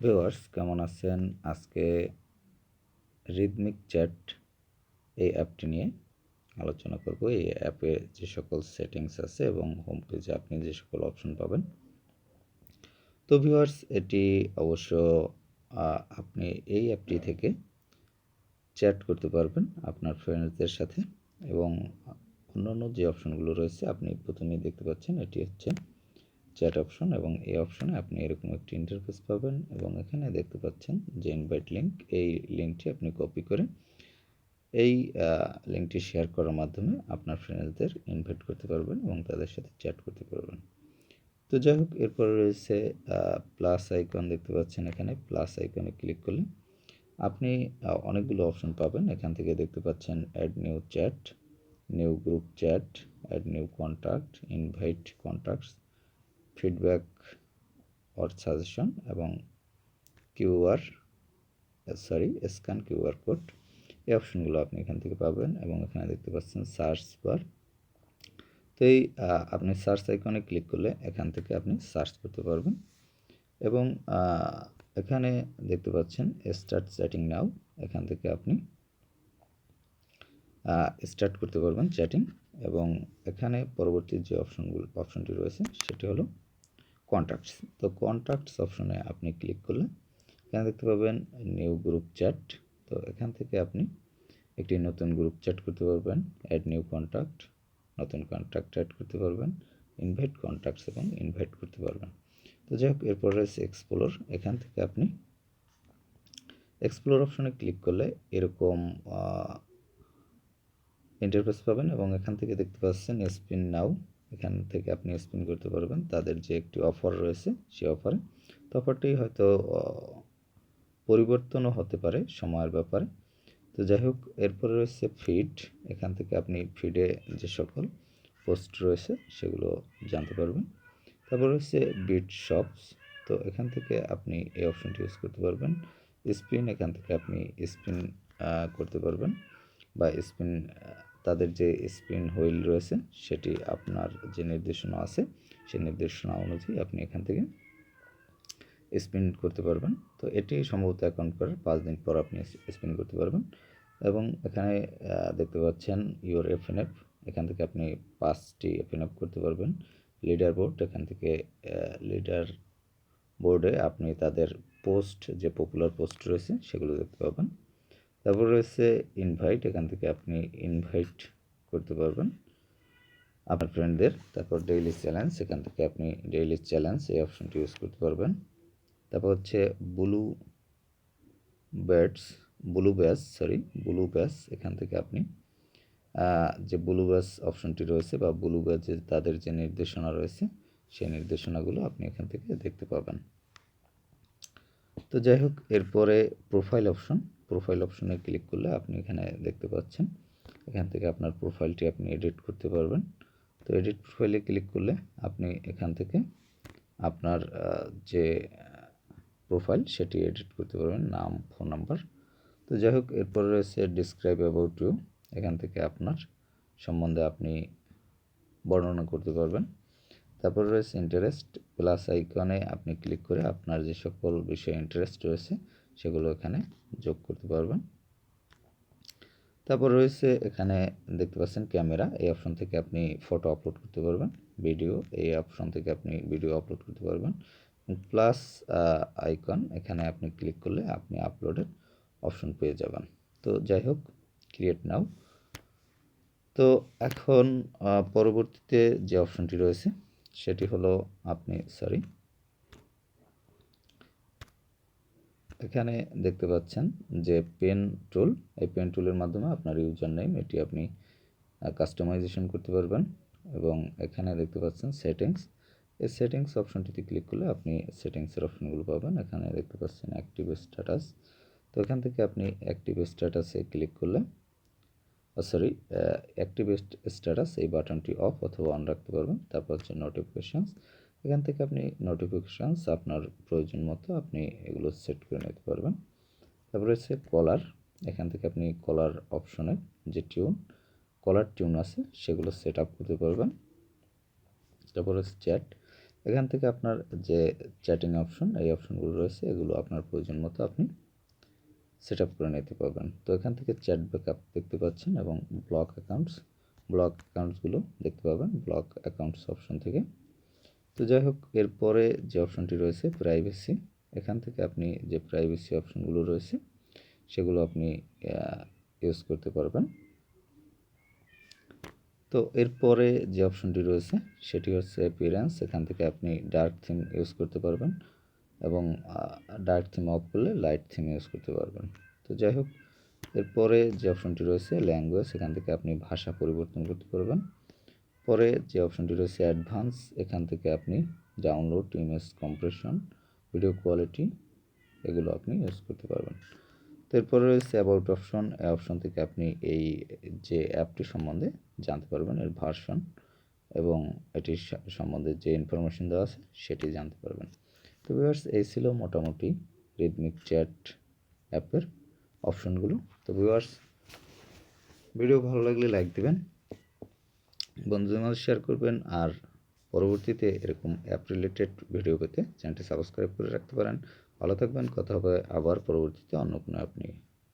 Viewers কেমন আছেন? আজকে রিদমিক চ্যাট এই অ্যাপটি নিয়ে আলোচনা করব। এই অ্যাপে যে সকল সেটিংস আছে এবং হোম পেজে আপনি যে সকল অপশন পাবেন। তো ভিউয়ার্স এটি অবশ্য আপনি এই অ্যাপটি থেকে চ্যাট করতে পারবেন আপনার ফ্রেন্ডসদের সাথে, এবং অন্যান্য যে অপশনগুলো রয়েছে আপনি প্রথমেই দেখতে পাচ্ছেন এটি হচ্ছে চ্যাট অপশন, এবং এই অপশনে আপনি এরকম একটি ইন্টারফেস পাবেন এবং এখানে দেখতে পাচ্ছেন যে ইনভাইট লিঙ্ক। এই লিঙ্কটি আপনি কপি করে এই লিঙ্কটি শেয়ার করার মাধ্যমে আপনার ফ্রেন্ডসদের ইনভাইট করতে পারবেন এবং তাদের সাথে চ্যাট করতে পারবেন। তো যাই হোক, এরপর রয়েছে প্লাস আইকন, দেখতে পাচ্ছেন এখানে প্লাস আইকনে ক্লিক করলে আপনি অনেকগুলো অপশন পাবেন। এখান থেকে দেখতে পাচ্ছেন add new chat, new group chat, add new contact, invite contacts, feedback or suggestion এবং স্ক্যান কিউআর কোড। এই অপশনগুলো আপনি এখান থেকে পাবেন এবং এখানে দেখতে পাচ্ছেন সার্চ বার। তো এই আপনি সার্চ আইকনে ক্লিক করলে এখান থেকে আপনি সার্চ করতে পারবেন এবং এখানে দেখতে পাচ্ছেন স্টার্ট চ্যাটিং নাও। এখান থেকে আপনি স্টার্ট করতে পারবেন চ্যাটিং, এবং এখানে পরবর্তী যে অপশনটি রয়েছে সেটি হলো কন্ট্যাক্টস। তো কন্ট্যাক্টস অপশনে আপনি ক্লিক করলে এখানে দেখতে পাবেন নিউ গ্রুপ চ্যাট। তো এখান থেকে আপনি একটি নতুন গ্রুপ চ্যাট করতে পারবেন, অ্যাড নিউ কন্ট্যাক্ট, নতুন কন্ট্যাক্ট অ্যাড করতে পারবেন, ইনভাইট কন্ট্যাক্টস এবং ইনভাইট করতে পারবেন। তো যাই হোক, এরপর রয়েছে এক্সপ্লোর। এখান থেকে আপনি এক্সপ্লোর অপশনে ক্লিক করলে এরকম ইন্টারফেস পাবেন এবং এখান থেকে দেখতে পাচ্ছেন স্পিন নাও। এখান থেকে আপনি স্পিন করতে পারবেন তাদের যে একটি অফার রয়েছে সেই অফারে। তো অফারটি হয়তো পরিবর্তনও হতে পারে সময়ের ব্যাপারে। তো যাই হোক, এরপরে রয়েছে ফিড। এখান থেকে আপনি ফিডে যে সকল পোস্ট রয়েছে সেগুলো জানতে পারবেন। তারপর রয়েছে বিট শপস। তো এখান থেকে আপনি এই অপশনটি ইউজ করতে পারবেন। স্পিন, এখান থেকে আপনি স্পিন করতে পারবেন, বা স্পিন তাদের যে স্পিন হুইল রয়েছে সেটি আপনার যে নির্দেশনা আছে সেই নির্দেশনা অনুযায়ী আপনি এখান থেকে স্পিন করতে পারবেন। তো এটি সম্ভবত অ্যাকাউন্ট করার 5 দিন পর আপনি স্পিন করতে পারবেন। এবং এখানে দেখতে পাচ্ছেন ইউর এফএনএফ। এখান থেকে আপনি 5টি এফএনএফ করতে পারবেন। লিডার বোর্ড, এখান থেকে লিডার বোর্ডে আপনি তাদের পোস্ট যে পপুলার পোস্ট রয়েছে সেগুলো দেখতে পাবেন। তারপর রয়েছে ইনভাইট। এখান থেকে আপনি ইনভাইট করতে পারবেন আপনার ফ্রেন্ডদের। তারপর ডেইলি চ্যালেঞ্জ, এখান থেকে আপনি ডেইলি চ্যালেঞ্জ এই অপশনটি ইউজ করতে পারবেন। তারপর হচ্ছে ব্লু ব্যাজ। এখান থেকে আপনি যে ব্লু ব্যাজ অপশনটি রয়েছে বা ব্লু ব্যাজের তাদের যে নির্দেশনা রয়েছে সেই নির্দেশনাগুলো আপনি এখান থেকে দেখতে পাবেন। তো যাই হোক, এরপরে প্রোফাইল অপশনে ক্লিক করলে আপনি এখানে দেখতে পাচ্ছেন এখান থেকে আপনার প্রোফাইলটি আপনি এডিট করতে পারবেন। তো এডিট প্রোফাইলে ক্লিক করলে আপনি এখান থেকে আপনার যে প্রোফাইল সেটি এডিট করতে পারবেন, নাম, ফোন নাম্বার। তো যাই হোক, এরপর রয়েছে ডিসক্রাইব অ্যাবাউট ইউ। এখান থেকে আপনার সম্বন্ধে আপনি বর্ণনা করতে পারবেন। তারপর রয়েছে ইন্টারেস্ট। প্লাস আইকনে আপনি ক্লিক করে আপনার যে সকল বিষয়ে ইন্টারেস্ট রয়েছে সেগুলো এখানে যোগ করতে পারবেন। তারপর রয়েছে এখানে দেখতে পাচ্ছেন ক্যামেরা। এই অপশন থেকে আপনি ফটো আপলোড করতে পারবেন। ভিডিও, এই অপশন থেকে আপনি ভিডিও আপলোড করতে পারবেন। প্লাস আইকন, এখানে আপনি ক্লিক করলে আপনি আপলোডের অপশন পেয়ে যাবেন। তো যাই হোক, ক্রিয়েট নাও। তো এখন পরবর্তীতে যে অপশনটি রয়েছে সেটি হলো আপনি এখানে দেখতে পাচ্ছেন যে পেন টুল। এই পেন টুলের মাধ্যমে আপনার ইউজার নেম এটি আপনি কাস্টমাইজেশন করতে পারবেন। এবং এখানে দেখতে পাচ্ছেন সেটিংস। এই সেটিংস অপশনটিতে ক্লিক করলে আপনি সেটিংসের অপশনগুলো পাবেন। এখানে দেখতে পাচ্ছেন অ্যাক্টিভ স্ট্যাটাস। তো এখান থেকে আপনি অ্যাক্টিভ স্ট্যাটাসে ক্লিক করলে অ্যাক্টিভ স্ট্যাটাস এই বাটনটি অফ অথবা অন রাখতে পারবেন। তারপর হচ্ছে নোটিফিকেশানস। এখান থেকে আপনি নোটিফিকেশানস আপনার প্রয়োজন মতো আপনি এগুলো সেট করে নিতে পারবেন। তারপরে হচ্ছে কলার। এখান থেকে আপনি কলার অপশনে যে কলার টিউন আছে সেগুলো সেট আপ করতে পারবেন। তারপর হচ্ছে চ্যাট। এখান থেকে আপনার যে চ্যাটিং অপশন, এই অপশনগুলো রয়েছে, এগুলো আপনার প্রয়োজন মতো আপনি সেট আপ করে নিতে পারবেন। তো এখান থেকে চ্যাট ব্যাকআপ দেখতে পাচ্ছেন এবং ব্লক অ্যাকাউন্টসগুলো দেখতে পাবেন ব্লক অ্যাকাউন্টস অপশন থেকে। তো যাই হোক, এরপরে যে অপশনটি রয়েছে প্রাইভেসি, এখান থেকে আপনি যে প্রাইভেসি অপশনগুলো রয়েছে সেগুলো আপনি ইউজ করতে পারবেন। তো এরপরে যে অপশনটি রয়েছে সেটি হচ্ছে অ্যাপিয়ারেন্স, এখান থেকে আপনি ডার্ক থিম ইউজ করতে পারবেন এবং ডার্ক থিম অফ করলে লাইট থিম ইউজ করতে পারবেন। তো যাই হোক, এরপরে যে অপশনটি রয়েছে ল্যাঙ্গুয়েজ, এখান থেকে আপনি ভাষা পরিবর্তন করতে পারবেন। পরে যে অপশনটি রয়েছে অ্যাডভান্স, এখান থেকে আপনি download, image compression, video quality, এগুলো আপনি ইউজ করতে পারবেন। তো এরপরে রয়েছে অ্যাবাউট অপশন, এই অপশন থেকে আপনি এই যে অ্যাপটি সম্বন্ধে জানতে পারবেন, এর ভার্সন এবং এটির সম্বন্ধে যে ইনফরমেশন দেওয়া আছে সেটি জানতে পারবেন। তো ভিউয়ার্স, এই ছিল মোটামুটি রিদমিক চ্যাট অ্যাপের অপশনগুলো। তো ভিউয়ার্স, ভিডিও ভালো লাগলে লাইক দিবেন, বন্ধুদের মাঝে শেয়ার করবেন, আর পরবর্তীতে এরকম অ্যাপ রিলেটেড ভিডিও পেতে চ্যানেলটি সাবস্ক্রাইব করে রাখতে পারেন। ভালো থাকবেন, কথা হবে আবার পরবর্তীতে অন্য কোনো অ্যাপ নিয়ে।